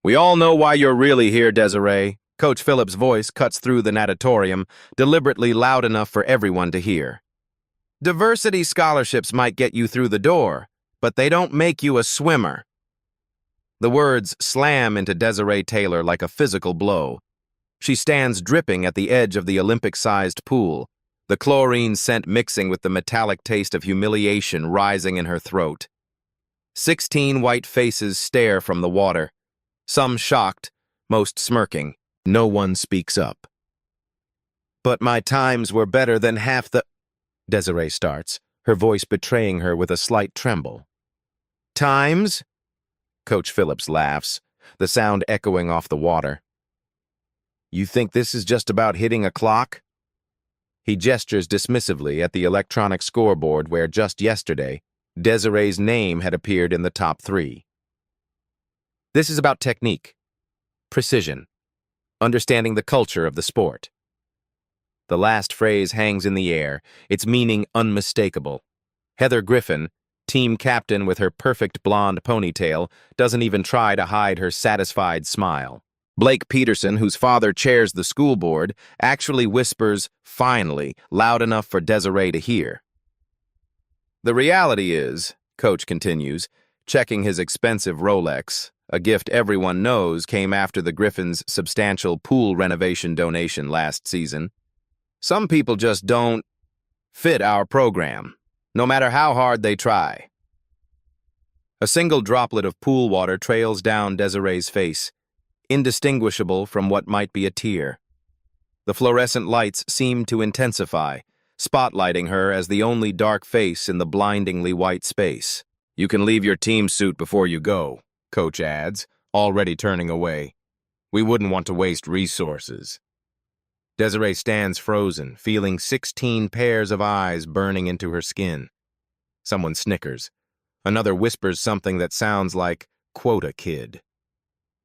We all know why you're really here, Desiree. Coach Phillips' voice cuts through the natatorium, deliberately loud enough for everyone to hear. Diversity scholarships might get you through the door, but they don't make you a swimmer. The words slam into Desiree Taylor like a physical blow. She stands dripping at the edge of the Olympic-sized pool, the chlorine scent mixing with the metallic taste of humiliation rising in her throat. 16 white faces stare from the water, some shocked, most smirking. No one speaks up. But my times were better than half the... Desiree starts, her voice betraying her with a slight tremble. Times? Coach Phillips laughs, the sound echoing off the water. You think this is just about hitting a clock? He gestures dismissively at the electronic scoreboard where just yesterday, Desiree's name had appeared in the top 3. This is about technique, precision, understanding the culture of the sport. The last phrase hangs in the air, its meaning unmistakable. Heather Griffin, team captain with her perfect blonde ponytail, doesn't even try to hide her satisfied smile. Blake Peterson, whose father chairs the school board, actually whispers, finally, loud enough for Desiree to hear. The reality is, Coach continues, checking his expensive Rolex, a gift everyone knows came after the Griffins' substantial pool renovation donation last season. Some people just don't fit our program, no matter how hard they try. A single droplet of pool water trails down Desiree's face, indistinguishable from what might be a tear. The fluorescent lights seem to intensify, spotlighting her as the only dark face in the blindingly white space. You can leave your team suit before you go, Coach adds, already turning away. We wouldn't want to waste resources. Desiree stands frozen, feeling 16 pairs of eyes burning into her skin. Someone snickers. Another whispers something that sounds like, "Quota kid."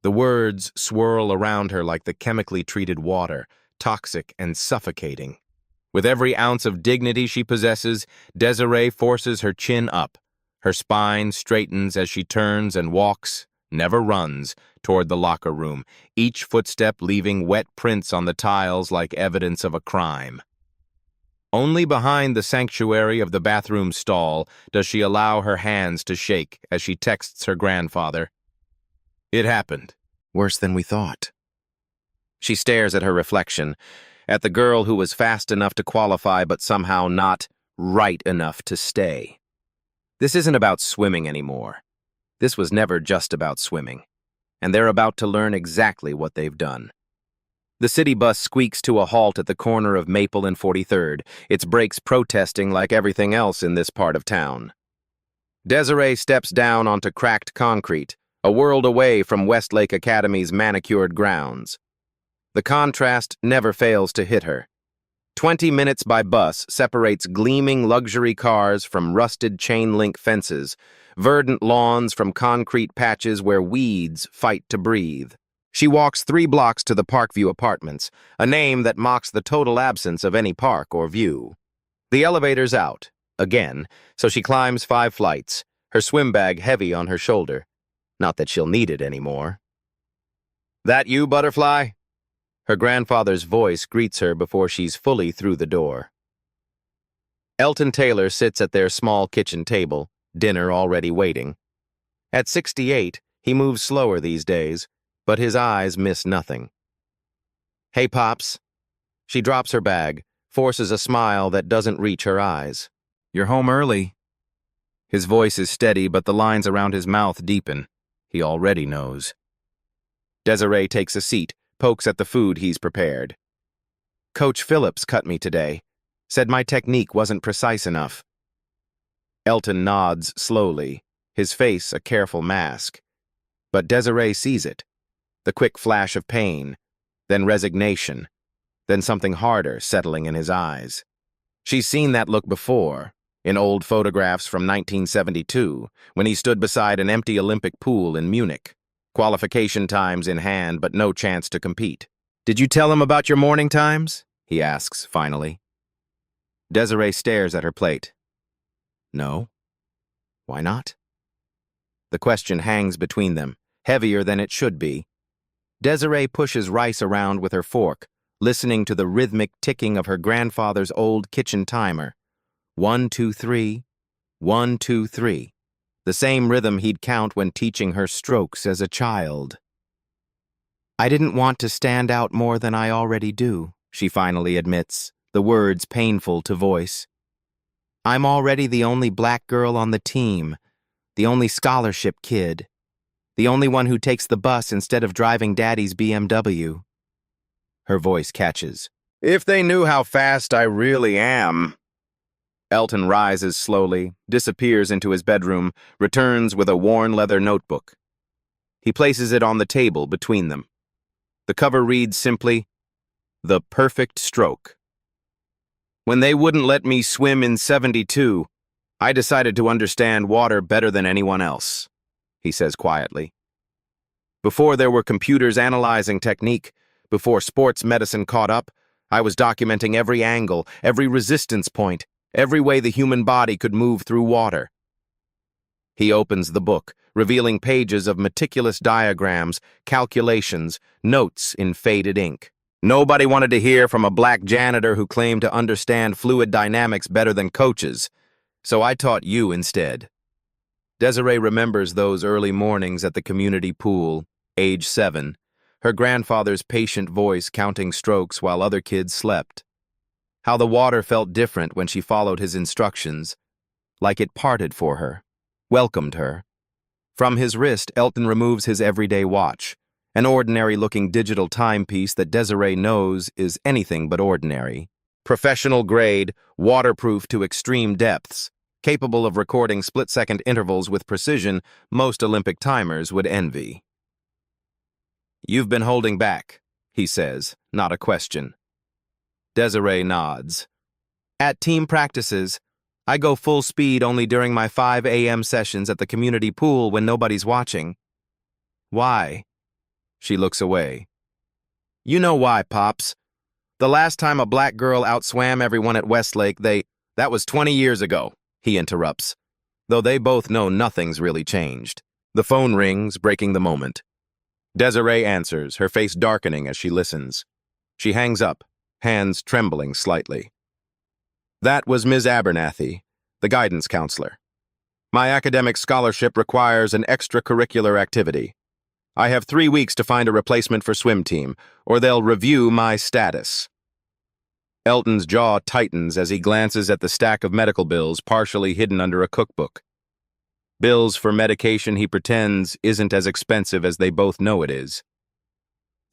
The words swirl around her like the chemically treated water, toxic and suffocating. With every ounce of dignity she possesses, Desiree forces her chin up. Her spine straightens as she turns and walks, never runs, toward the locker room, each footstep leaving wet prints on the tiles like evidence of a crime. Only behind the sanctuary of the bathroom stall does she allow her hands to shake as she texts her grandfather. It happened. Worse than we thought. She stares at her reflection, at the girl who was fast enough to qualify but somehow not right enough to stay. This isn't about swimming anymore. This was never just about swimming, and they're about to learn exactly what they've done. The city bus squeaks to a halt at the corner of Maple and 43rd, its brakes protesting like everything else in this part of town. Desiree steps down onto cracked concrete, a world away from Westlake Academy's manicured grounds. The contrast never fails to hit her. 20 minutes by bus separates gleaming luxury cars from rusted chain-link fences, verdant lawns from concrete patches where weeds fight to breathe. She walks 3 blocks to the Parkview Apartments, a name that mocks the total absence of any park or view. The elevator's out, again, so she climbs 5 flights, her swim bag heavy on her shoulder. Not that she'll need it anymore. That you, Butterfly? Her grandfather's voice greets her before she's fully through the door. Elton Taylor sits at their small kitchen table, dinner already waiting. At 68, he moves slower these days, but his eyes miss nothing. Hey, Pops. She drops her bag, forces a smile that doesn't reach her eyes. You're home early. His voice is steady, but the lines around his mouth deepen. He already knows. Desiree takes a seat, pokes at the food he's prepared. Coach Phillips cut me today. Said my technique wasn't precise enough. Elton nods slowly, his face a careful mask. But Desiree sees it. The quick flash of pain, then resignation, then something harder settling in his eyes. She's seen that look before, in old photographs from 1972, when he stood beside an empty Olympic pool in Munich. Qualification times in hand, but no chance to compete. Did you tell him about your morning times? He asks, finally. Desiree stares at her plate. No. Why not? The question hangs between them, heavier than it should be. Desiree pushes rice around with her fork, listening to the rhythmic ticking of her grandfather's old kitchen timer. 1, 2, 3, 1, 2, 3. The same rhythm he'd count when teaching her strokes as a child. I didn't want to stand out more than I already do, she finally admits, the words painful to voice. I'm already the only black girl on the team, the only scholarship kid, the only one who takes the bus instead of driving Daddy's BMW. Her voice catches. If they knew how fast I really am. Elton rises slowly, disappears into his bedroom, returns with a worn leather notebook. He places it on the table between them. The cover reads simply, The Perfect Stroke. When they wouldn't let me swim in 72, I decided to understand water better than anyone else, he says quietly. Before there were computers analyzing technique, before sports medicine caught up, I was documenting every angle, every resistance point, every way the human body could move through water. He opens the book, revealing pages of meticulous diagrams, calculations, notes in faded ink. Nobody wanted to hear from a black janitor who claimed to understand fluid dynamics better than coaches, so I taught you instead. Desiree remembers those early mornings at the community pool, age 7, her grandfather's patient voice counting strokes while other kids slept. How the water felt different when she followed his instructions, like it parted for her, welcomed her. From his wrist, Elton removes his everyday watch, an ordinary-looking digital timepiece that Desiree knows is anything but ordinary. Professional grade, waterproof to extreme depths, capable of recording split-second intervals with precision most Olympic timers would envy. You've been holding back, he says, not a question. Desiree nods. At team practices, I go full speed only during my 5 a.m. sessions at the community pool when nobody's watching. Why? She looks away. You know why, Pops. The last time a black girl outswam everyone at Westlake, that was 20 years ago, he interrupts, though they both know nothing's really changed. The phone rings, breaking the moment. Desiree answers, her face darkening as she listens. She hangs up, hands trembling slightly. That was Ms. Abernathy, the guidance counselor. My academic scholarship requires an extracurricular activity. I have 3 weeks to find a replacement for swim team, or they'll review my status. Elton's jaw tightens as he glances at the stack of medical bills partially hidden under a cookbook. Bills for medication he pretends isn't as expensive as they both know it is.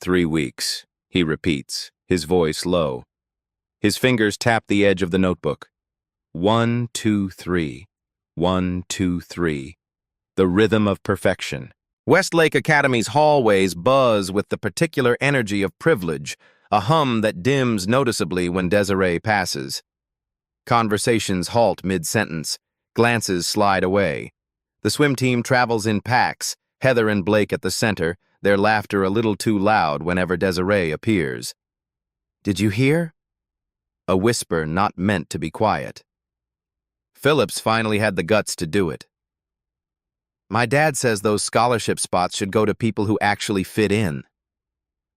3 weeks, he repeats, his voice low. His fingers tap the edge of the notebook. 1, 2, 3. 1, 2, 3. The rhythm of perfection. Westlake Academy's hallways buzz with the particular energy of privilege, a hum that dims noticeably when Desiree passes. Conversations halt mid-sentence. Glances slide away. The swim team travels in packs, Heather and Blake at the center, their laughter a little too loud whenever Desiree appears. Did you hear? A whisper not meant to be quiet. Phillips finally had the guts to do it. My dad says those scholarship spots should go to people who actually fit in.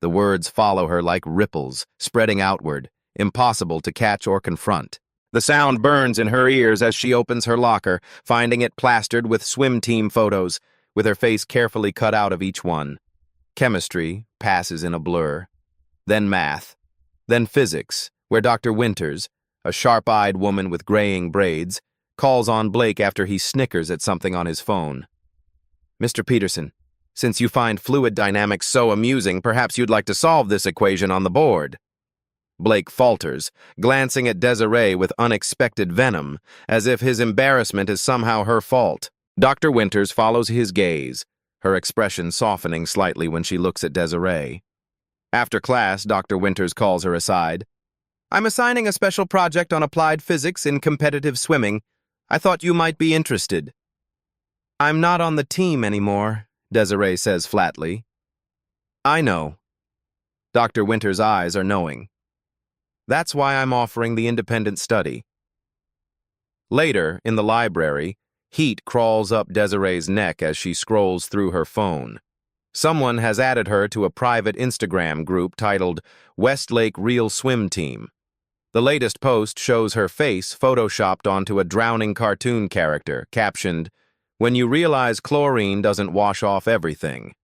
The words follow her like ripples, spreading outward, impossible to catch or confront. The sound burns in her ears as she opens her locker, finding it plastered with swim team photos, with her face carefully cut out of each one. Chemistry passes in a blur. Then math. Then physics, where Dr. Winters, a sharp-eyed woman with graying braids, calls on Blake after he snickers at something on his phone. Mr. Peterson, since you find fluid dynamics so amusing, perhaps you'd like to solve this equation on the board. Blake falters, glancing at Desiree with unexpected venom, as if his embarrassment is somehow her fault. Dr. Winters follows his gaze, her expression softening slightly when she looks at Desiree. After class, Dr. Winters calls her aside. I'm assigning a special project on applied physics in competitive swimming. I thought you might be interested. I'm not on the team anymore, Desiree says flatly. I know. Dr. Winters' eyes are knowing. That's why I'm offering the independent study. Later, in the library, heat crawls up Desiree's neck as she scrolls through her phone. Someone has added her to a private Instagram group titled Westlake Real Swim Team. The latest post shows her face photoshopped onto a drowning cartoon character, captioned, "When you realize chlorine doesn't wash off everything."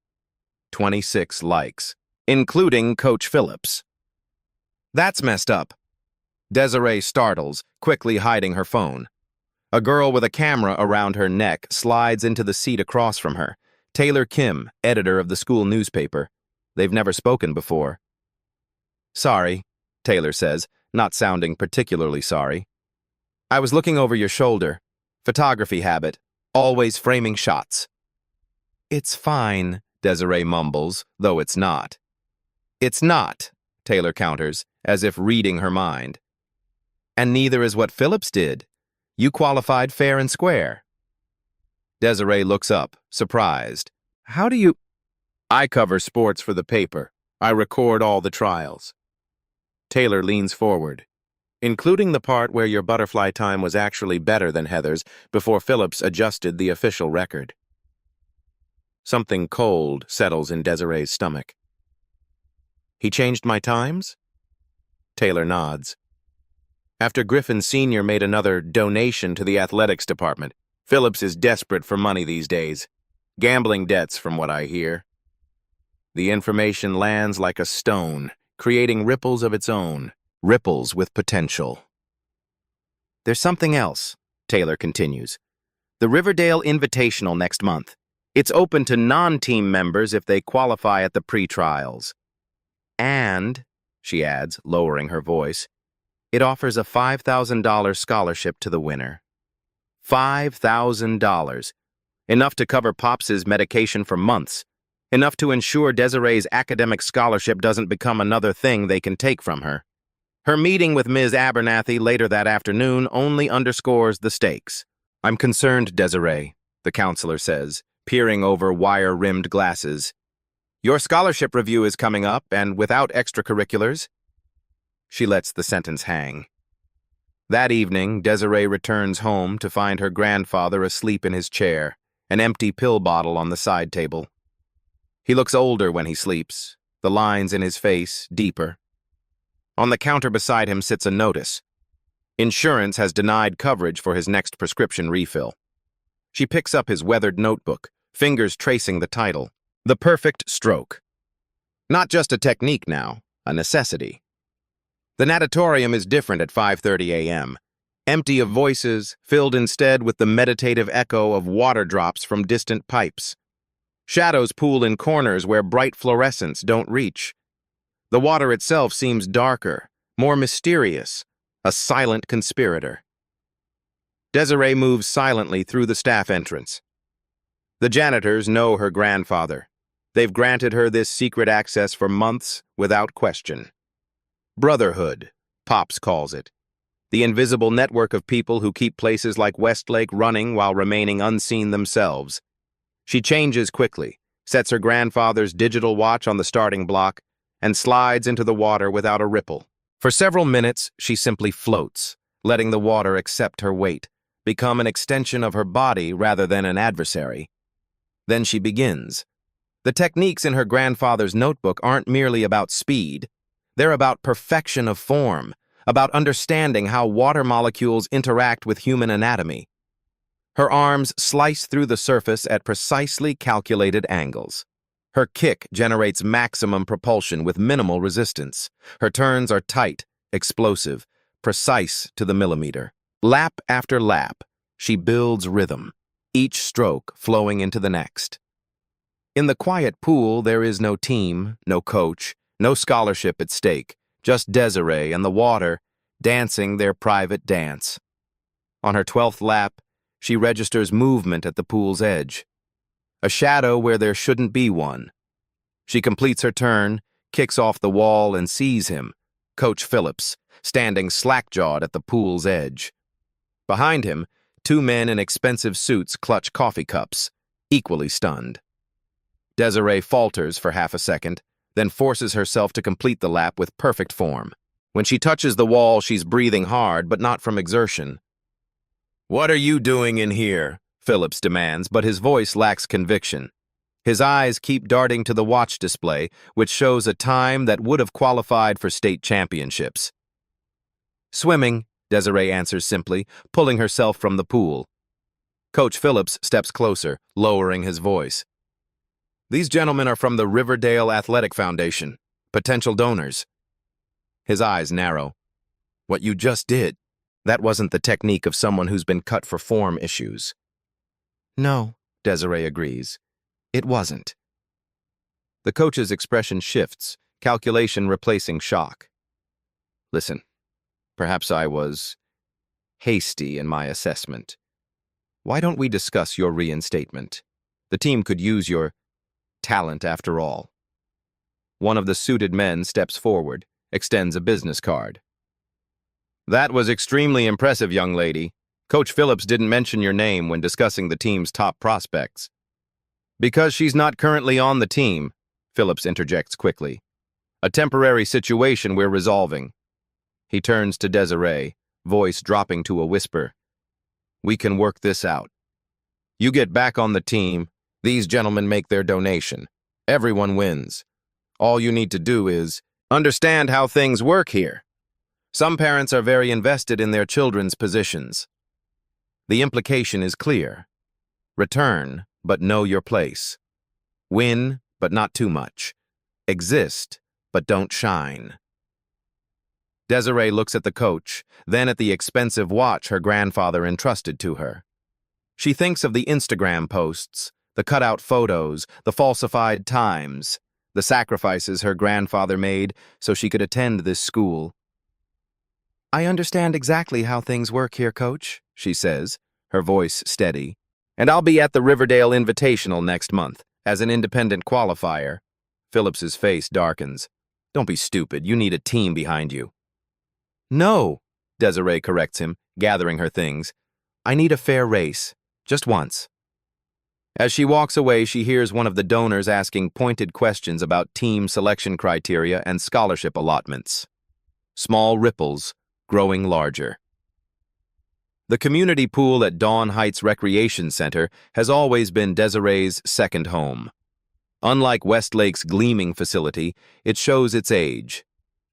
26 likes, including Coach Phillips. That's messed up. Desiree startles, quickly hiding her phone. A girl with a camera around her neck slides into the seat across from her. Taylor Kim, editor of the school newspaper. They've never spoken before. "Sorry," Taylor says, not sounding particularly sorry. "I was looking over your shoulder. Photography habit. Always framing shots." "It's fine," Desiree mumbles, though it's not. "It's not," Taylor counters, as if reading her mind. "And neither is what Phillips did. You qualified fair and square." Desiree looks up, surprised. "How do you—" "I cover sports for the paper. I record all the trials." Taylor leans forward, "Including the part where your butterfly time was actually better than Heather's before Phillips adjusted the official record." Something cold settles in Desiree's stomach. "He changed my times?" Taylor nods. "After Griffin Sr. made another donation to the athletics department, Phillips is desperate for money these days. Gambling debts, from what I hear." The information lands like a stone, creating ripples of its own, ripples with potential. "There's something else," Taylor continues. "The Riverdale Invitational next month. It's open to non-team members if they qualify at the pre-trials. And," she adds, lowering her voice, "it offers a $5,000 scholarship to the winner." $5,000. Enough to cover Pops's medication for months. Enough to ensure Desiree's academic scholarship doesn't become another thing they can take from her. Her meeting with Ms. Abernathy later that afternoon only underscores the stakes. "I'm concerned, Desiree," the counselor says, peering over wire-rimmed glasses. "Your scholarship review is coming up, and without extracurriculars—" She lets the sentence hang. That evening, Desiree returns home to find her grandfather asleep in his chair, an empty pill bottle on the side table. He looks older when he sleeps, the lines in his face deeper. On the counter beside him sits a notice. Insurance has denied coverage for his next prescription refill. She picks up his weathered notebook, fingers tracing the title, "The Perfect Stroke." Not just a technique now, a necessity. The natatorium is different at 5:30 a.m., empty of voices, filled instead with the meditative echo of water drops from distant pipes. Shadows pool in corners where bright fluorescents don't reach. The water itself seems darker, more mysterious, a silent conspirator. Desiree moves silently through the staff entrance. The janitors know her grandfather. They've granted her this secret access for months without question. Brotherhood, Pops calls it. The invisible network of people who keep places like Westlake running while remaining unseen themselves. She changes quickly, sets her grandfather's digital watch on the starting block, and slides into the water without a ripple. For several minutes, she simply floats, letting the water accept her weight, become an extension of her body rather than an adversary. Then she begins. The techniques in her grandfather's notebook aren't merely about speed. They're about perfection of form, about understanding how water molecules interact with human anatomy. Her arms slice through the surface at precisely calculated angles. Her kick generates maximum propulsion with minimal resistance. Her turns are tight, explosive, precise to the millimeter. Lap after lap, she builds rhythm, each stroke flowing into the next. In the quiet pool, there is no team, no coach, no scholarship at stake, just Desiree and the water dancing their private dance. On her 12th lap, she registers movement at the pool's edge. A shadow where there shouldn't be one. She completes her turn, kicks off the wall, and sees him, Coach Phillips, standing slack-jawed at the pool's edge. Behind him, two men in expensive suits clutch coffee cups, equally stunned. Desiree falters for half a second, then forces herself to complete the lap with perfect form. When she touches the wall, she's breathing hard, but not from exertion. "What are you doing in here?" Phillips demands, but his voice lacks conviction. His eyes keep darting to the watch display, which shows a time that would have qualified for state championships. Swimming, Desiree answers simply, pulling herself from the pool. Coach Phillips steps closer, lowering his voice. These gentlemen are from the Riverdale Athletic Foundation, potential donors. His eyes narrow. What you just did, that wasn't the technique of someone who's been cut for form issues. No, Desiree agrees. It wasn't. The coach's expression shifts, calculation replacing shock. Listen, perhaps I was hasty in my assessment. Why don't we discuss your reinstatement? The team could use your talent after all. One of the suited men steps forward, extends a business card. That was extremely impressive, young lady. Coach Phillips didn't mention your name when discussing the team's top prospects. Because she's not currently on the team, Phillips interjects quickly. A temporary situation we're resolving. He turns to Desiree, voice dropping to a whisper. We can work this out. You get back on the team, these gentlemen make their donation. Everyone wins. All you need to do is understand how things work here. Some parents are very invested in their children's positions. The implication is clear. Return, but know your place. Win, but not too much. Exist, but don't shine. Desiree looks at the coach, then at the expensive watch her grandfather entrusted to her. She thinks of the Instagram posts, the cutout photos, the falsified times, the sacrifices her grandfather made so she could attend this school. I understand exactly how things work here, Coach, she says, her voice steady. And I'll be at the Riverdale Invitational next month, as an independent qualifier. Phillips's face darkens. Don't be stupid, you need a team behind you. No, Desiree corrects him, gathering her things. I need a fair race, just once. As she walks away, she hears one of the donors asking pointed questions about team selection criteria and scholarship allotments. Small ripples, growing larger. The community pool at Dawn Heights Recreation Center has always been Desiree's second home. Unlike Westlake's gleaming facility, it shows its age.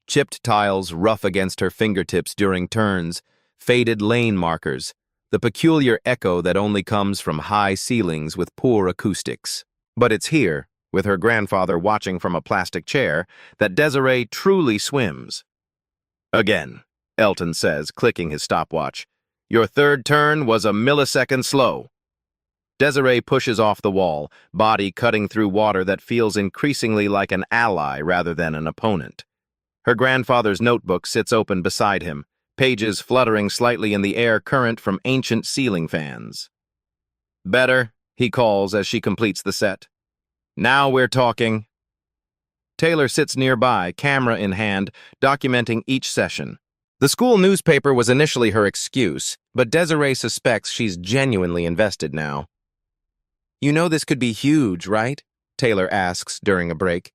Chipped tiles rough against her fingertips during turns, faded lane markers, the peculiar echo that only comes from high ceilings with poor acoustics. But it's here, with her grandfather watching from a plastic chair, that Desiree truly swims. Again, Elton says, clicking his stopwatch. Your third turn was a millisecond slow. Desiree pushes off the wall, body cutting through water that feels increasingly like an ally rather than an opponent. Her grandfather's notebook sits open beside him, pages fluttering slightly in the air current from ancient ceiling fans. Better, he calls as she completes the set. Now we're talking. Taylor sits nearby, camera in hand, documenting each session. The school newspaper was initially her excuse, but Desiree suspects she's genuinely invested now. You know this could be huge, right? Taylor asks during a break.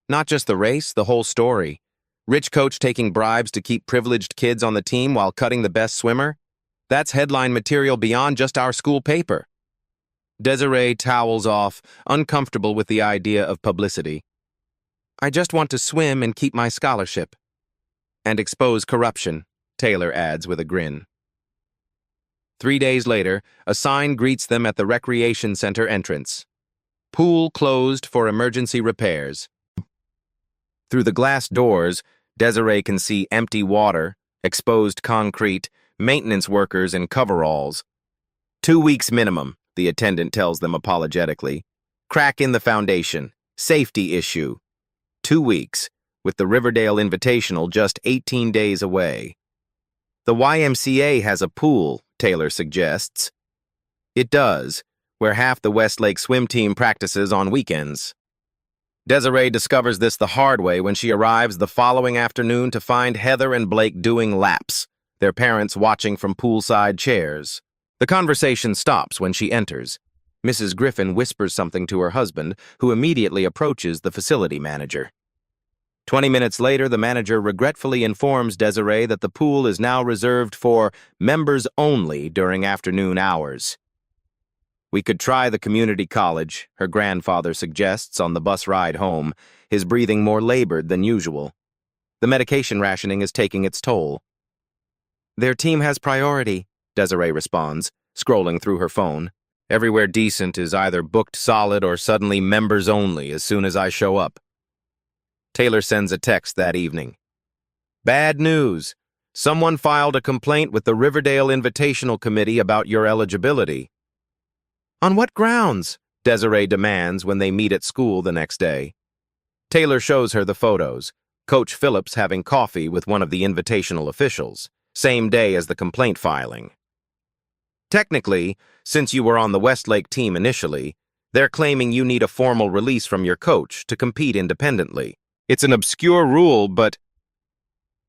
Not just the race, the whole story. Rich coach taking bribes to keep privileged kids on the team while cutting the best swimmer? That's headline material beyond just our school paper. Desiree towels off, uncomfortable with the idea of publicity. I just want to swim and keep my scholarship. And expose corruption, Taylor adds with a grin. 3 days later, a sign greets them at the recreation center entrance. Pool closed for emergency repairs. Through the glass doors, Desiree can see empty water, exposed concrete, maintenance workers in coveralls. 2 weeks minimum, the attendant tells them apologetically. Crack in the foundation. Safety issue. 2 weeks. With the Riverdale Invitational just 18 days away. The YMCA has a pool, Taylor suggests. It does, where half the Westlake swim team practices on weekends. Desiree discovers this the hard way when she arrives the following afternoon to find Heather and Blake doing laps, their parents watching from poolside chairs. The conversation stops when she enters. Mrs. Griffin whispers something to her husband, who immediately approaches the facility manager. 20 minutes later, the manager regretfully informs Desiree that the pool is now reserved for members only during afternoon hours. We could try the community college, her grandfather suggests on the bus ride home, his breathing more labored than usual. The medication rationing is taking its toll. Their team has priority, Desiree responds, scrolling through her phone. Everywhere decent is either booked solid or suddenly members only as soon as I show up. Taylor sends a text that evening. Bad news. Someone filed a complaint with the Riverdale Invitational Committee about your eligibility. On what grounds? Desiree demands when they meet at school the next day. Taylor shows her the photos, Coach Phillips having coffee with one of the invitational officials, same day as the complaint filing. Technically, since you were on the Westlake team initially, they're claiming you need a formal release from your coach to compete independently. It's an obscure rule, but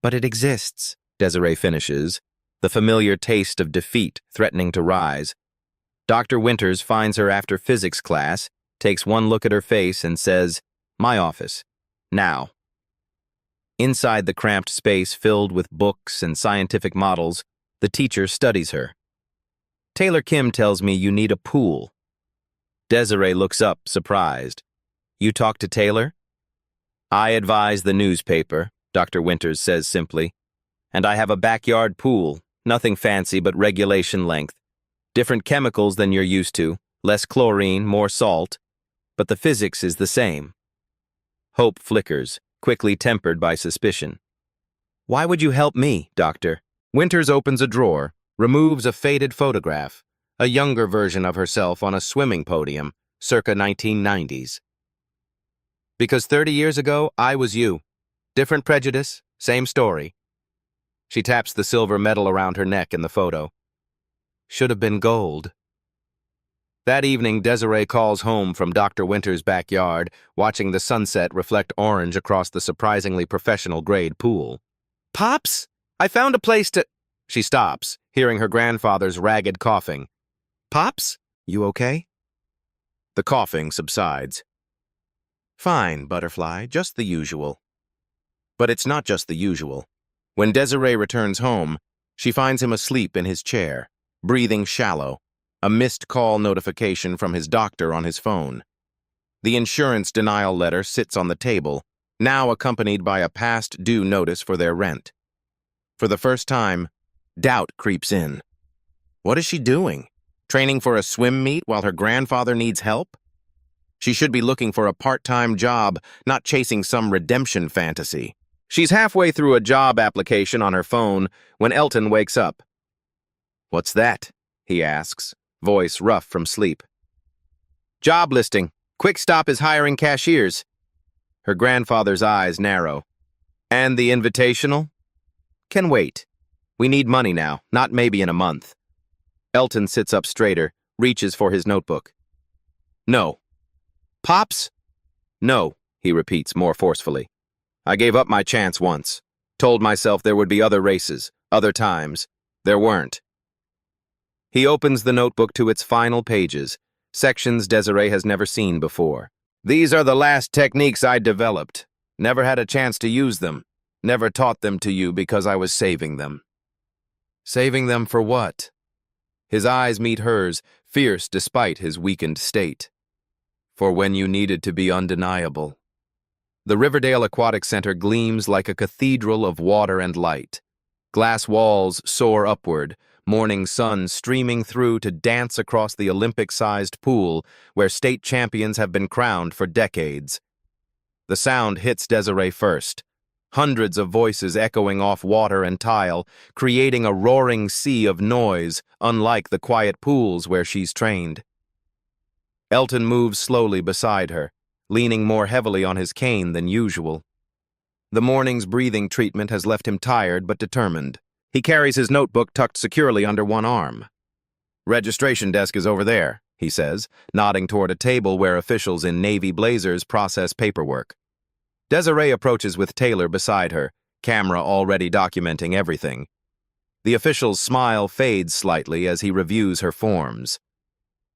it exists, Desiree finishes, the familiar taste of defeat threatening to rise. Dr. Winters finds her after physics class, takes one look at her face and says, "My office. Now." Inside the cramped space filled with books and scientific models, the teacher studies her. Taylor Kim tells me you need a pool. Desiree looks up, surprised. You talk to Taylor? I advise the newspaper, Dr. Winters says simply. And I have a backyard pool, nothing fancy but regulation length. Different chemicals than you're used to, less chlorine, more salt. But the physics is the same. Hope flickers, quickly tempered by suspicion. Why would you help me, doctor? Winters opens a drawer, removes a faded photograph, a younger version of herself on a swimming podium, circa 1990s. Because 30 years ago, I was you. Different prejudice, same story. She taps the silver medal around her neck in the photo. Should have been gold. That evening, Desiree calls home from Dr. Winters' backyard, watching the sunset reflect orange across the surprisingly professional-grade pool. Pops, I found a place to... She stops, hearing her grandfather's ragged coughing. Pops, you okay? The coughing subsides. Fine, Butterfly, just the usual. But it's not just the usual. When Desiree returns home, she finds him asleep in his chair, breathing shallow, a missed call notification from his doctor on his phone. The insurance denial letter sits on the table, now accompanied by a past due notice for their rent. For the first time, doubt creeps in. What is she doing? Training for a swim meet while her grandfather needs help? She should be looking for a part-time job, not chasing some redemption fantasy. She's halfway through a job application on her phone when Elton wakes up. What's that? He asks, voice rough from sleep. Job listing. Quick Stop is hiring cashiers. Her grandfather's eyes narrow. And the invitational? Can wait. We need money now, not maybe in a month. Elton sits up straighter, reaches for his notebook. No. Pops? No, he repeats more forcefully. I gave up my chance once. Told myself there would be other races, other times. There weren't. He opens the notebook to its final pages, sections Desiree has never seen before. These are the last techniques I developed. Never had a chance to use them. Never taught them to you because I was saving them. Saving them for what? His eyes meet hers, fierce despite his weakened state. For when you needed to be undeniable. The Riverdale Aquatic Center gleams like a cathedral of water and light. Glass walls soar upward, morning sun streaming through to dance across the Olympic-sized pool where state champions have been crowned for decades. The sound hits Desiree first. Hundreds of voices echoing off water and tile, creating a roaring sea of noise, unlike the quiet pools where she's trained. Elton moves slowly beside her, leaning more heavily on his cane than usual. The morning's breathing treatment has left him tired but determined. He carries his notebook tucked securely under one arm. Registration desk is over there, he says, nodding toward a table where officials in navy blazers process paperwork. Desiree approaches with Taylor beside her, camera already documenting everything. The official's smile fades slightly as he reviews her forms.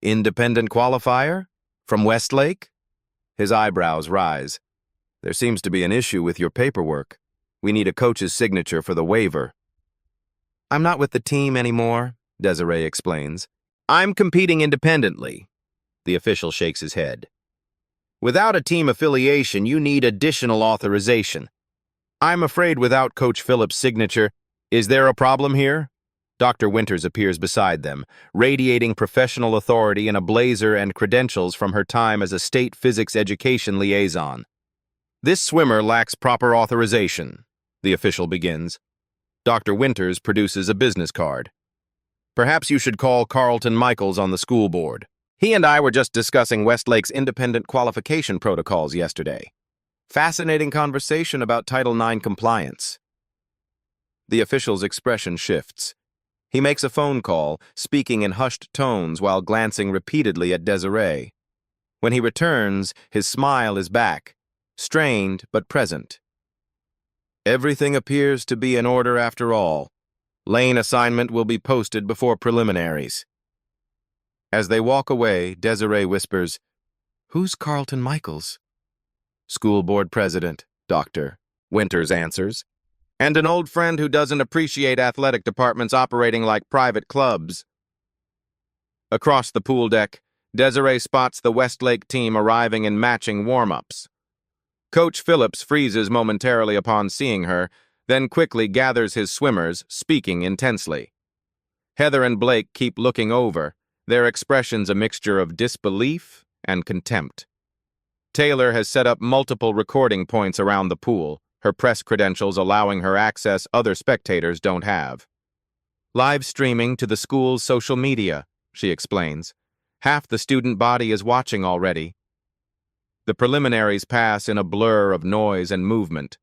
Independent qualifier? From Westlake? His eyebrows rise. There seems to be an issue with your paperwork. We need a coach's signature for the waiver. I'm not with the team anymore, Desiree explains. I'm competing independently. The official shakes his head. Without a team affiliation, you need additional authorization. I'm afraid without Coach Phillips' signature, is there a problem here? Dr. Winters appears beside them, radiating professional authority in a blazer and credentials from her time as a state physics education liaison. This swimmer lacks proper authorization, the official begins. Dr. Winters produces a business card. Perhaps you should call Carlton Michaels on the school board. He and I were just discussing Westlake's independent qualification protocols yesterday. Fascinating conversation about Title IX compliance. The official's expression shifts. He makes a phone call, speaking in hushed tones while glancing repeatedly at Desiree. When he returns, his smile is back, strained but present. Everything appears to be in order after all. Lane assignment will be posted before preliminaries. As they walk away, Desiree whispers, "Who's Carlton Michaels?" "School board president, Dr. Winters answers. "And an old friend who doesn't appreciate athletic departments operating like private clubs." Across the pool deck, Desiree spots the Westlake team arriving in matching warm-ups. Coach Phillips freezes momentarily upon seeing her, then quickly gathers his swimmers, speaking intensely. Heather and Blake keep looking over, their expressions a mixture of disbelief and contempt. Taylor has set up multiple recording points around the pool, her press credentials allowing her access other spectators don't have. "Live streaming to the school's social media," she explains. "Half the student body is watching already." The preliminaries pass in a blur of noise and movement.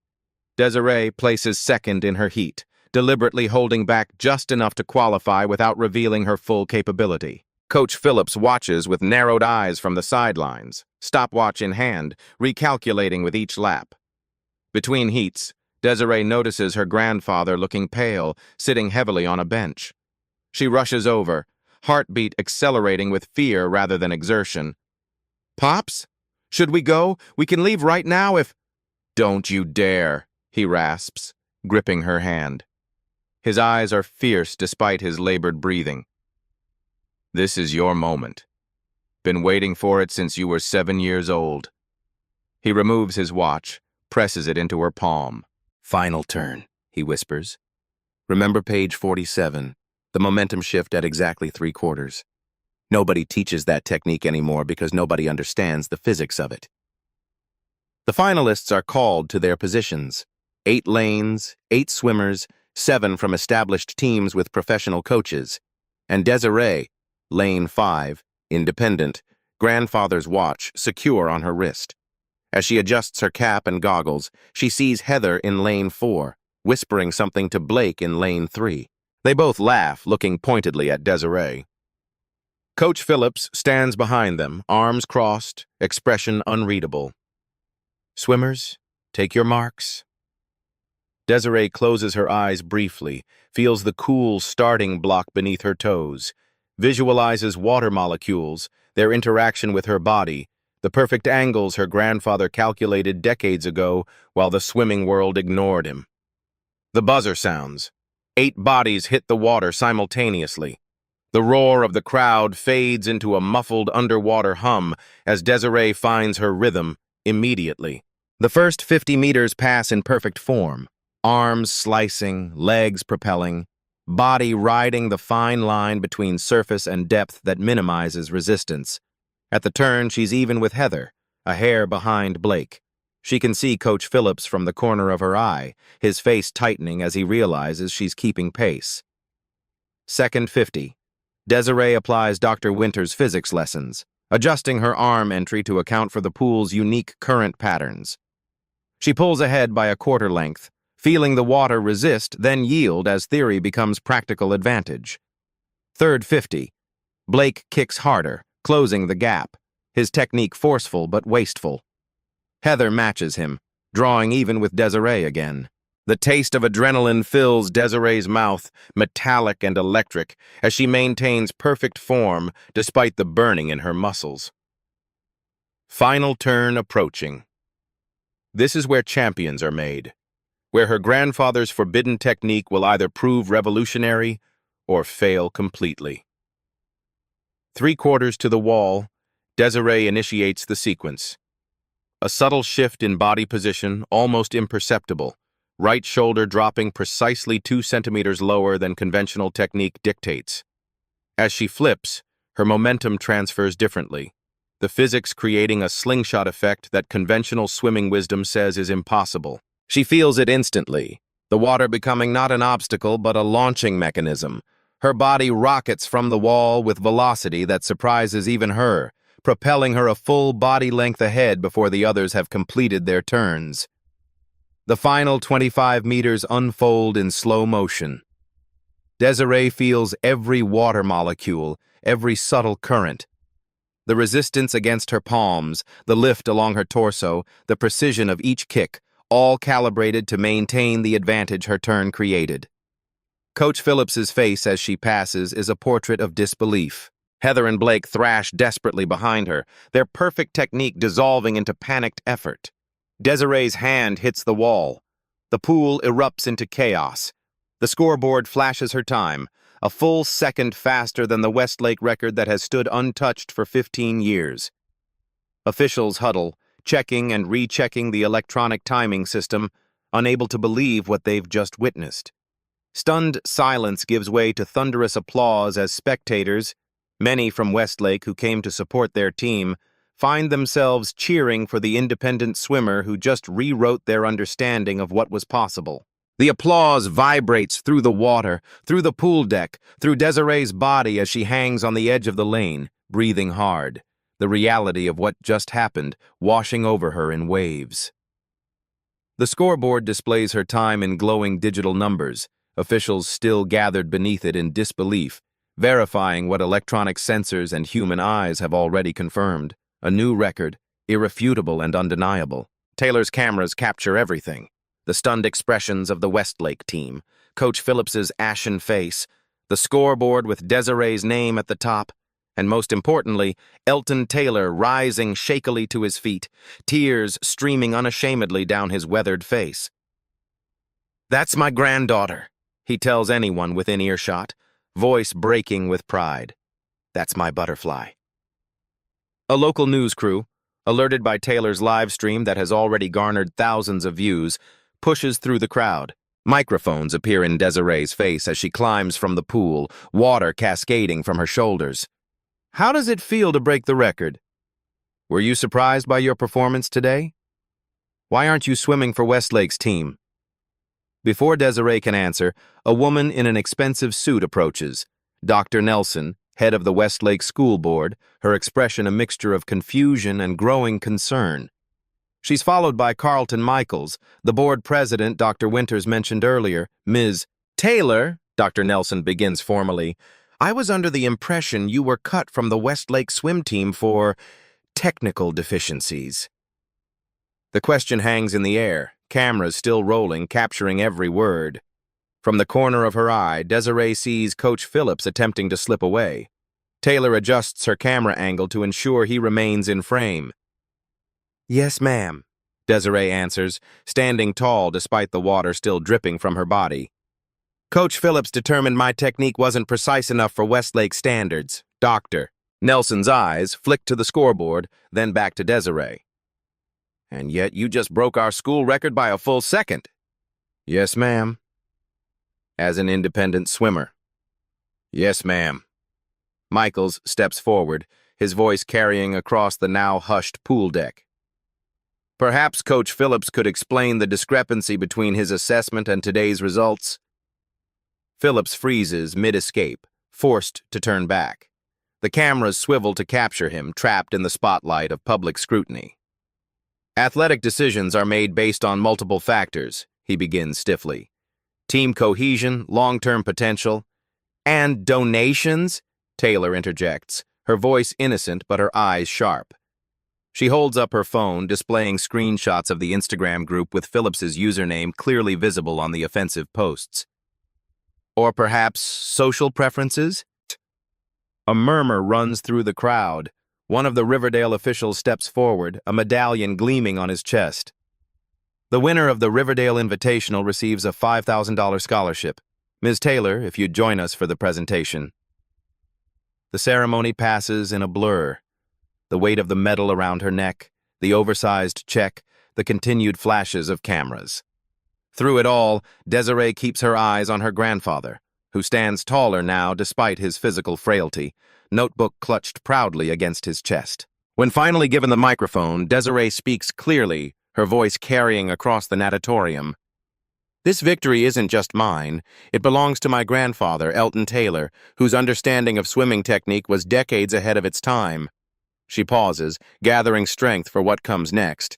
Desiree places second in her heat, deliberately holding back just enough to qualify without revealing her full capability. Coach Phillips watches with narrowed eyes from the sidelines, stopwatch in hand, recalculating with each lap. Between heats, Desiree notices her grandfather looking pale, sitting heavily on a bench. She rushes over, heartbeat accelerating with fear rather than exertion. "Pops? Should we go? We can leave right now if—" "Don't you dare," he rasps, gripping her hand. His eyes are fierce despite his labored breathing. "This is your moment. Been waiting for it since you were 7 years old." He removes his watch, presses it into her palm. "Final turn," he whispers. "Remember page 47, the momentum shift at exactly 3/4. Nobody teaches that technique anymore because nobody understands the physics of it." The finalists are called to their positions. 8 lanes, 8 swimmers, 7 from established teams with professional coaches. And Desiree, lane 5, independent, grandfather's watch secure on her wrist. As she adjusts her cap and goggles, she sees Heather in lane 4, whispering something to Blake in lane 3. They both laugh, looking pointedly at Desiree. Coach Phillips stands behind them, arms crossed, expression unreadable. "Swimmers, take your marks." Desiree closes her eyes briefly, feels the cool starting block beneath her toes, visualizes water molecules, their interaction with her body, the perfect angles her grandfather calculated decades ago while the swimming world ignored him. The buzzer sounds. 8 bodies hit the water simultaneously. The roar of the crowd fades into a muffled underwater hum as Desiree finds her rhythm immediately. The first 50 meters pass in perfect form, arms slicing, legs propelling, body riding the fine line between surface and depth that minimizes resistance. At the turn, she's even with Heather, a hair behind Blake. She can see Coach Phillips from the corner of her eye, his face tightening as he realizes she's keeping pace. Second 50. Desiree applies Dr. Winters' physics lessons, adjusting her arm entry to account for the pool's unique current patterns. She pulls ahead by a quarter length, feeling the water resist, then yield as theory becomes practical advantage. Third 50. Blake kicks harder, closing the gap, his technique forceful but wasteful. Heather matches him, drawing even with Desiree again. The taste of adrenaline fills Desiree's mouth, metallic and electric, as she maintains perfect form despite the burning in her muscles. Final turn approaching. This is where champions are made, where her grandfather's forbidden technique will either prove revolutionary or fail completely. 3/4 to the wall, Desiree initiates the sequence. A subtle shift in body position, almost imperceptible, right shoulder dropping precisely 2 centimeters lower than conventional technique dictates. As she flips, her momentum transfers differently, the physics creating a slingshot effect that conventional swimming wisdom says is impossible. She feels it instantly, the water becoming not an obstacle but a launching mechanism. Her body rockets from the wall with velocity that surprises even her, propelling her a full body length ahead before the others have completed their turns. The final 25 meters unfold in slow motion. Desiree feels every water molecule, every subtle current. The resistance against her palms, the lift along her torso, the precision of each kick, all calibrated to maintain the advantage her turn created. Coach Phillips's face as she passes is a portrait of disbelief. Heather and Blake thrash desperately behind her, their perfect technique dissolving into panicked effort. Desiree's hand hits the wall. The pool erupts into chaos. The scoreboard flashes her time, a full second faster than the Westlake record that has stood untouched for 15 years. Officials huddle, checking and rechecking the electronic timing system, unable to believe what they've just witnessed. Stunned silence gives way to thunderous applause as spectators, many from Westlake who came to support their team, find themselves cheering for the independent swimmer who just rewrote their understanding of what was possible. The applause vibrates through the water, through the pool deck, through Desiree's body as she hangs on the edge of the lane, breathing hard, the reality of what just happened washing over her in waves. The scoreboard displays her time in glowing digital numbers, officials still gathered beneath it in disbelief, verifying what electronic sensors and human eyes have already confirmed. A new record, irrefutable and undeniable. Taylor's cameras capture everything. The stunned expressions of the Westlake team, Coach Phillips's ashen face, the scoreboard with Desiree's name at the top, and most importantly, Elton Taylor rising shakily to his feet, tears streaming unashamedly down his weathered face. "That's my granddaughter," he tells anyone within earshot, voice breaking with pride. "That's my butterfly." A local news crew, alerted by Taylor's live stream that has already garnered thousands of views, pushes through the crowd. Microphones appear in Desiree's face as she climbs from the pool, water cascading from her shoulders. "How does it feel to break the record? Were you surprised by your performance today? Why aren't you swimming for Westlake's team?" Before Desiree can answer, a woman in an expensive suit approaches. Dr. Nelson, head of the Westlake School Board, her expression a mixture of confusion and growing concern. She's followed by Carlton Michaels, the board president Dr. Winters mentioned earlier. "Ms. Taylor," Dr. Nelson begins formally, "I was under the impression you were cut from the Westlake swim team for technical deficiencies." The question hangs in the air, cameras still rolling, capturing every word. From the corner of her eye, Desiree sees Coach Phillips attempting to slip away. Taylor adjusts her camera angle to ensure he remains in frame. "Yes, ma'am," Desiree answers, standing tall despite the water still dripping from her body. "Coach Phillips determined my technique wasn't precise enough for Westlake standards, Doctor." Nelson's eyes flick to the scoreboard, then back to Desiree. "And yet you just broke our school record by a full second." "Yes, ma'am." "As an independent swimmer." "Yes, ma'am." Michaels steps forward, his voice carrying across the now hushed pool deck. "Perhaps Coach Phillips could explain the discrepancy between his assessment and today's results." Phillips freezes mid-escape, forced to turn back. The cameras swivel to capture him, trapped in the spotlight of public scrutiny. "Athletic decisions are made based on multiple factors," he begins stiffly. "Team cohesion, long-term potential, and donations," Taylor interjects, her voice innocent but her eyes sharp. She holds up her phone, displaying screenshots of the Instagram group with Phillips's username clearly visible on the offensive posts. "Or perhaps social preferences?" A murmur runs through the crowd. One of the Riverdale officials steps forward, a medallion gleaming on his chest. "The winner of the Riverdale Invitational receives a $5,000 scholarship. Ms. Taylor, if you'd join us for the presentation." The ceremony passes in a blur. The weight of the medal around her neck, the oversized check, the continued flashes of cameras. Through it all, Desiree keeps her eyes on her grandfather, who stands taller now despite his physical frailty, notebook clutched proudly against his chest. When finally given the microphone, Desiree speaks clearly, her voice carrying across the natatorium. This victory isn't just mine. It belongs to my grandfather, Elton Taylor, whose understanding of swimming technique was decades ahead of its time. She pauses, gathering strength for what comes next.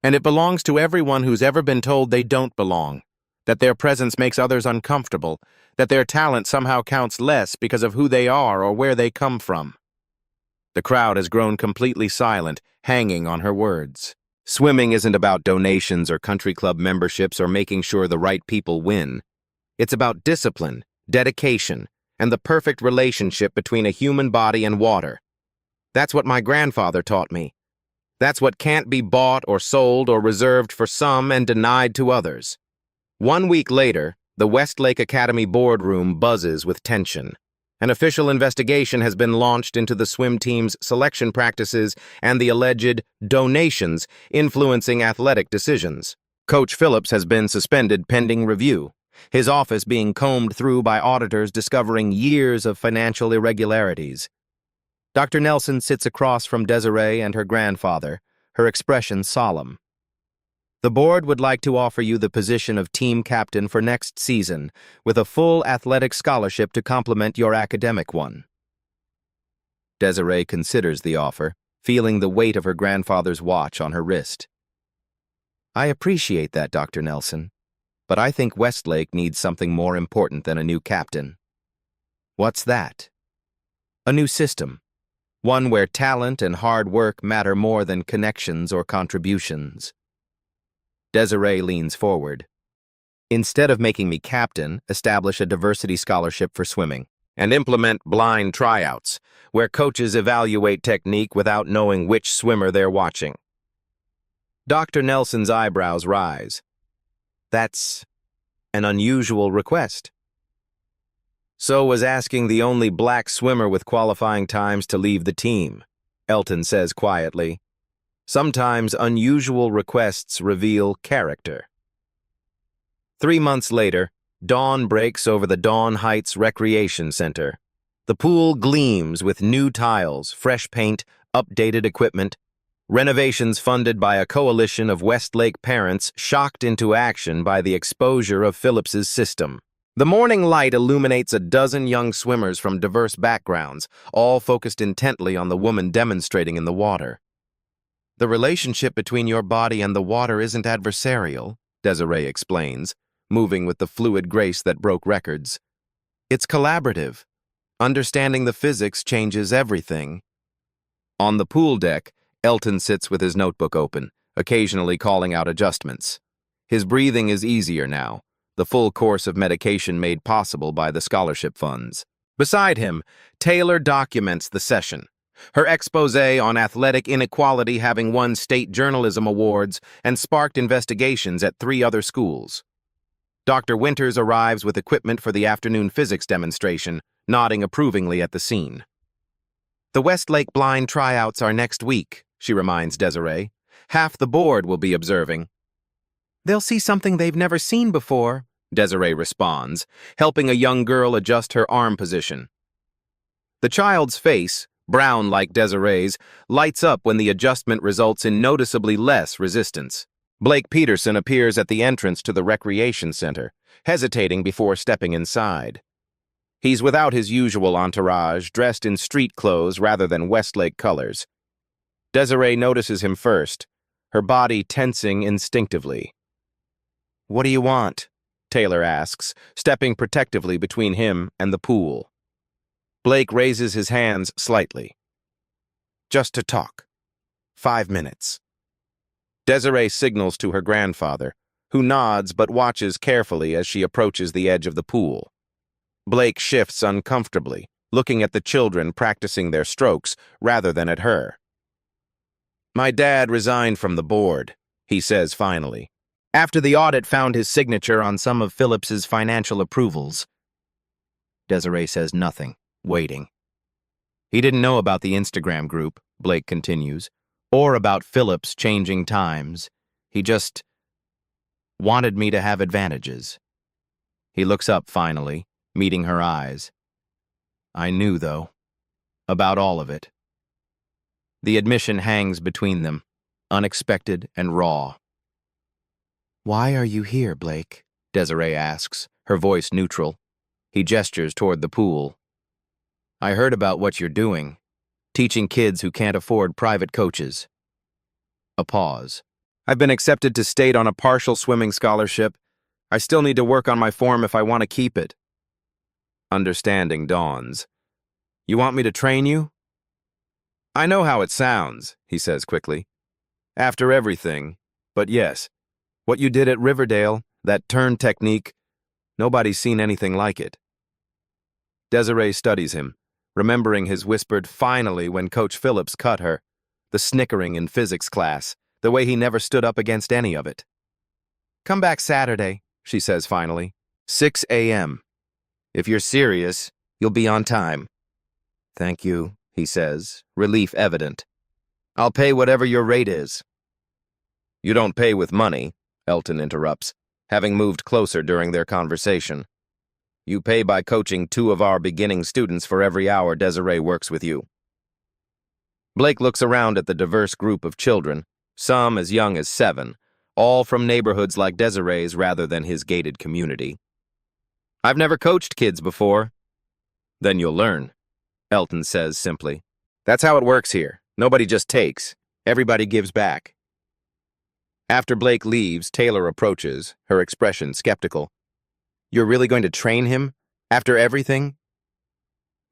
And it belongs to everyone who's ever been told they don't belong, that their presence makes others uncomfortable, that their talent somehow counts less because of who they are or where they come from. The crowd has grown completely silent, hanging on her words. Swimming isn't about donations or country club memberships or making sure the right people win. It's about discipline, dedication, and the perfect relationship between a human body and water. That's what my grandfather taught me. That's what can't be bought or sold or reserved for some and denied to others. 1 week later, the Westlake Academy boardroom buzzes with tension. An official investigation has been launched into the swim team's selection practices and the alleged donations influencing athletic decisions. Coach Phillips has been suspended pending review, his office being combed through by auditors discovering years of financial irregularities. Dr. Nelson sits across from Desiree and her grandfather, her expression solemn. The board would like to offer you the position of team captain for next season, with a full athletic scholarship to complement your academic one. Desiree considers the offer, feeling the weight of her grandfather's watch on her wrist. I appreciate that, Dr. Nelson, but I think Westlake needs something more important than a new captain. What's that? A new system. One where talent and hard work matter more than connections or contributions. Desiree leans forward. Instead of making me captain, establish a diversity scholarship for swimming, and implement blind tryouts, where coaches evaluate technique without knowing which swimmer they're watching. Dr. Nelson's eyebrows rise. That's an unusual request. So was asking the only black swimmer with qualifying times to leave the team, Elton says quietly. Sometimes unusual requests reveal character. 3 months later, dawn breaks over the Dawn Heights Recreation Center. The pool gleams with new tiles, fresh paint, updated equipment, renovations funded by a coalition of Westlake parents shocked into action by the exposure of Phillips's system. The morning light illuminates a dozen young swimmers from diverse backgrounds, all focused intently on the woman demonstrating in the water. The relationship between your body and the water isn't adversarial, Desiree explains, moving with the fluid grace that broke records. It's collaborative. Understanding the physics changes everything. On the pool deck, Elton sits with his notebook open, occasionally calling out adjustments. His breathing is easier now, the full course of medication made possible by the scholarship funds. Beside him, Taylor documents the session, her expose on athletic inequality having won state journalism awards and sparked investigations at 3 other schools. Dr. Winters arrives with equipment for the afternoon physics demonstration, nodding approvingly at the scene. The Westlake blind tryouts are next week, she reminds Desiree. Half the board will be observing. They'll see something they've never seen before, Desiree responds, helping a young girl adjust her arm position. The child's face, brown like Desiree's, lights up when the adjustment results in noticeably less resistance. Blake Peterson appears at the entrance to the recreation center, hesitating before stepping inside. He's without his usual entourage, dressed in street clothes rather than Westlake colors. Desiree notices him first, her body tensing instinctively. What do you want? Taylor asks, stepping protectively between him and the pool. Blake raises his hands slightly. Just to talk. 5 minutes. Desiree signals to her grandfather, who nods but watches carefully as she approaches the edge of the pool. Blake shifts uncomfortably, looking at the children practicing their strokes rather than at her. My dad resigned from the board, he says finally, after the audit found his signature on some of Phillips's financial approvals. Desiree says nothing, waiting. He didn't know about the Instagram group, Blake continues, or about Phillips changing times. He just wanted me to have advantages. He looks up finally, meeting her eyes. I knew, though, about all of it. The admission hangs between them, unexpected and raw. Why are you here, Blake? Desiree asks, her voice neutral. He gestures toward the pool. I heard about what you're doing, teaching kids who can't afford private coaches. A pause. I've been accepted to state on a partial swimming scholarship. I still need to work on my form if I want to keep it. Understanding dawns. You want me to train you? I know how it sounds, he says quickly. After everything, but yes, what you did at Riverdale, that turn technique, nobody's seen anything like it. Desiree studies him, remembering his whispered finally when Coach Phillips cut her, the snickering in physics class, the way he never stood up against any of it. Come back Saturday, she says finally, 6 a.m. If you're serious, you'll be on time. Thank you, he says, relief evident. I'll pay whatever your rate is. You don't pay with money, Elton interrupts, having moved closer during their conversation. You pay by coaching 2 of our beginning students for every hour Desiree works with you. Blake looks around at the diverse group of children, some as young as 7, all from neighborhoods like Desiree's rather than his gated community. I've never coached kids before. Then you'll learn, Elton says simply. That's how it works here. Nobody just takes. Everybody gives back. After Blake leaves, Taylor approaches, her expression skeptical. You're really going to train him? After everything?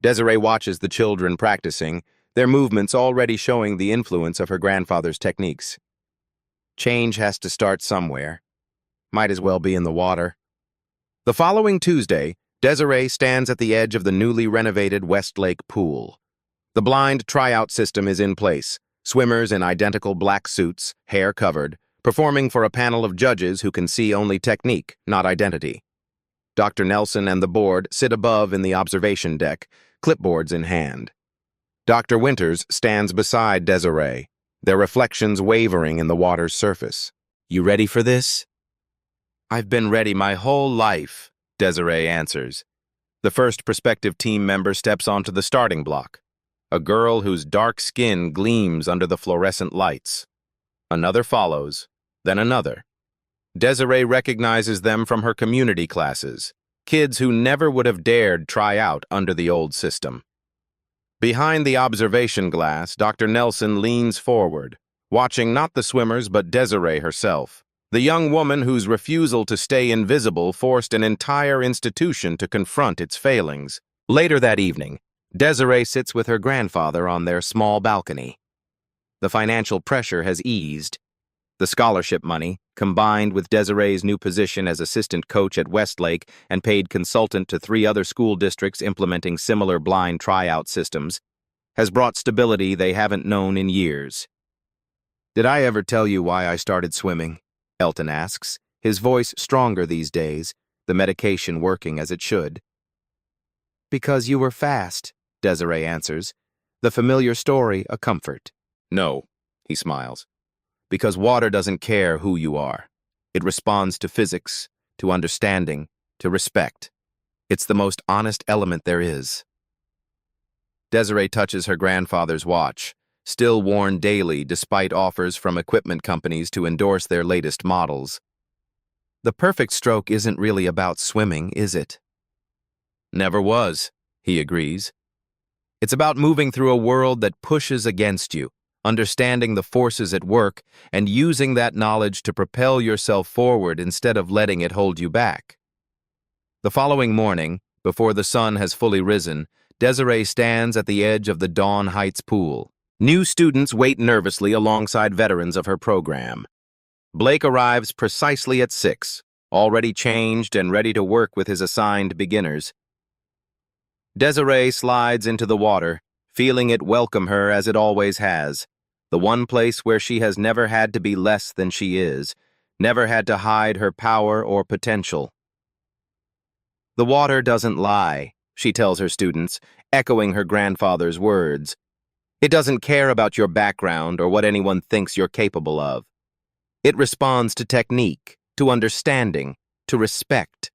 Desiree watches the children practicing, their movements already showing the influence of her grandfather's techniques. Change has to start somewhere. Might as well be in the water. The following Tuesday, Desiree stands at the edge of the newly renovated Westlake pool. The blind tryout system is in place, swimmers in identical black suits, hair covered, performing for a panel of judges who can see only technique, not identity. Dr. Nelson and the board sit above in the observation deck, clipboards in hand. Dr. Winters stands beside Desiree, their reflections wavering in the water's surface. You ready for this? I've been ready my whole life, Desiree answers. The first prospective team member steps onto the starting block, a girl whose dark skin gleams under the fluorescent lights. Another follows, then another. Desiree recognizes them from her community classes, kids who never would have dared try out under the old system. Behind the observation glass, Dr. Nelson leans forward, watching not the swimmers but Desiree herself, the young woman whose refusal to stay invisible forced an entire institution to confront its failings. Later that evening, Desiree sits with her grandfather on their small balcony. The financial pressure has eased. The scholarship money, combined with Desiree's new position as assistant coach at Westlake and paid consultant to 3 other school districts implementing similar blind tryout systems, has brought stability they haven't known in years. Did I ever tell you why I started swimming? Elton asks, his voice stronger these days, the medication working as it should. Because you were fast, Desiree answers, the familiar story a comfort. No, he smiles. Because water doesn't care who you are. It responds to physics, to understanding, to respect. It's the most honest element there is. Desiree touches her grandfather's watch, still worn daily despite offers from equipment companies to endorse their latest models. The perfect stroke isn't really about swimming, is it? Never was, he agrees. It's about moving through a world that pushes against you, understanding the forces at work, and using that knowledge to propel yourself forward instead of letting it hold you back. The following morning, before the sun has fully risen, Desiree stands at the edge of the Dawn Heights pool. New students wait nervously alongside veterans of her program. Blake arrives precisely at 6, already changed and ready to work with his assigned beginners. Desiree slides into the water, feeling it welcome her as it always has, the one place where she has never had to be less than she is, never had to hide her power or potential. The water doesn't lie, she tells her students, echoing her grandfather's words. It doesn't care about your background or what anyone thinks you're capable of. It responds to technique, to understanding, to respect.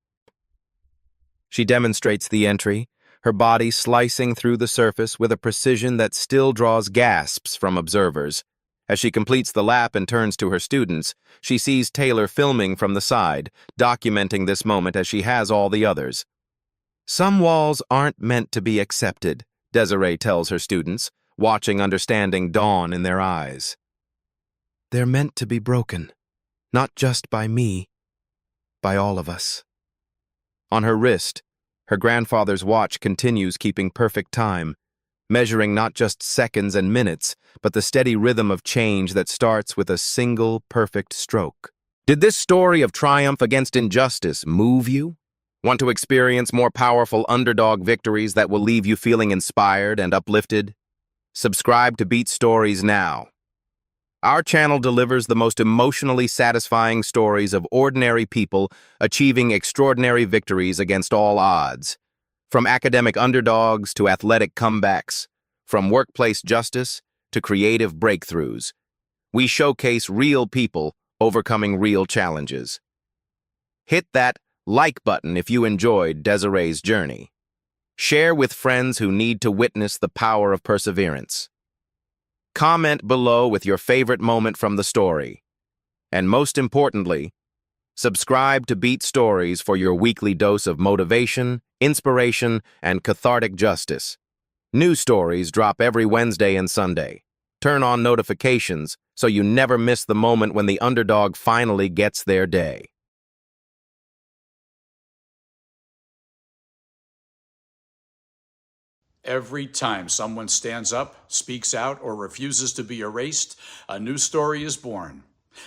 She demonstrates the entry, her body slicing through the surface with a precision that still draws gasps from observers. As she completes the lap and turns to her students, she sees Taylor filming from the side, documenting this moment as she has all the others. Some walls aren't meant to be accepted, Desiree tells her students, watching understanding dawn in their eyes. They're meant to be broken, not just by me, by all of us. On her wrist, her grandfather's watch continues keeping perfect time, measuring not just seconds and minutes, but the steady rhythm of change that starts with a single perfect stroke. Did this story of triumph against injustice move you? Want to experience more powerful underdog victories that will leave you feeling inspired and uplifted? Subscribe to Beat Stories now. Our channel delivers the most emotionally satisfying stories of ordinary people achieving extraordinary victories against all odds. From academic underdogs to athletic comebacks, from workplace justice to creative breakthroughs, we showcase real people overcoming real challenges. Hit that like button if you enjoyed Desiree's journey. Share with friends who need to witness the power of perseverance. Comment below with your favorite moment from the story. And most importantly, subscribe to Beat Stories for your weekly dose of motivation, inspiration, and cathartic justice. New stories drop every Wednesday and Sunday. Turn on notifications so you never miss the moment when the underdog finally gets their day. Every time someone stands up, speaks out, or refuses to be erased, a new story is born.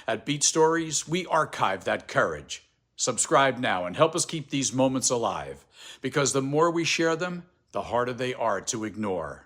At Beat Stories, we archive that courage. Subscribe now and help us keep these moments alive, because the more we share them, the harder they are to ignore.